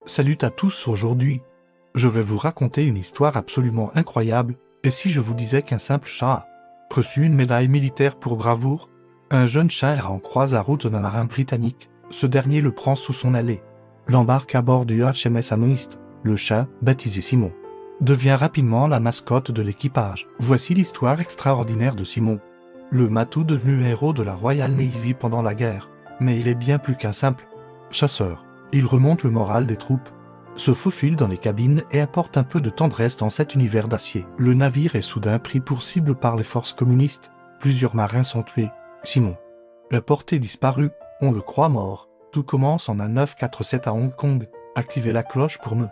Salut à tous, aujourd'hui, je vais vous raconter une histoire absolument incroyable, et si je vous disais qu'un simple chat a reçu une médaille militaire pour bravoure? Un jeune chat errant croise la route d'un marin britannique, ce dernier le prend sous son aile, l'embarque à bord du HMS Amethyst. Le chat, baptisé Simon, devient rapidement la mascotte de l'équipage. Voici l'histoire extraordinaire de Simon, le matou devenu héros de la Royal Navy pendant la guerre. Mais il est bien plus qu'un simple chasseur. Il remonte le moral des troupes, se faufile dans les cabines et apporte un peu de tendresse dans cet univers d'acier. Le navire est soudain pris pour cible par les forces communistes. Plusieurs marins sont tués. Simon est porté disparu. On le croit mort. Tout commence en un 947 à Hong Kong. Activez la cloche pour ne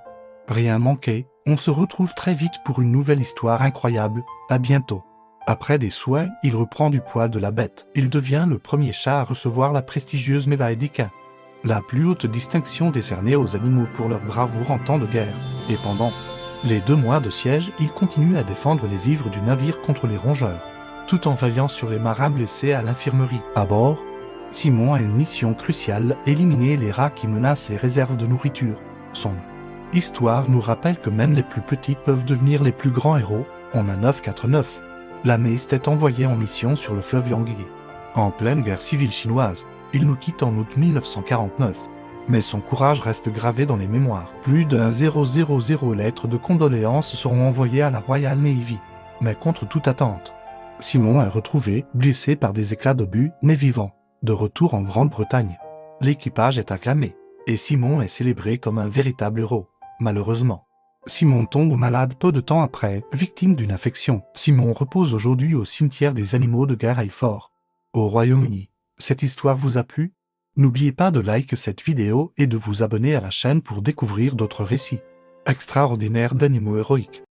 rien manquer. On se retrouve très vite pour une nouvelle histoire incroyable. À bientôt. Après des souhaits, il reprend du poil de la bête. Il devient le premier chat à recevoir la prestigieuse médaille d'Ica, la plus haute distinction décernée aux animaux pour leur bravoure en temps de guerre. Et pendant les 2 mois de siège, il continue à défendre les vivres du navire contre les rongeurs, tout en veillant sur les marins blessés à l'infirmerie. À bord, Simon a une mission cruciale, éliminer les rats qui menacent les réserves de nourriture. Son histoire nous rappelle que même les plus petits peuvent devenir les plus grands héros. En 949, l'Amethyst est envoyé en mission sur le fleuve Yangtze, en pleine guerre civile chinoise. Il nous quitte en août 1949. Mais son courage reste gravé dans les mémoires. Plus d'un 000 lettres de condoléances seront envoyées à la Royal Navy. Mais contre toute attente, Simon est retrouvé, blessé par des éclats d'obus, mais vivant. De retour en Grande-Bretagne, l'équipage est acclamé, et Simon est célébré comme un véritable héros. Malheureusement, Simon tombe malade peu de temps après, victime d'une infection. Simon repose aujourd'hui au cimetière des animaux de guerre à Hayford, au Royaume-Uni. Cette histoire vous a plu? N'oubliez pas de liker cette vidéo et de vous abonner à la chaîne pour découvrir d'autres récits extraordinaires d'animaux héroïques.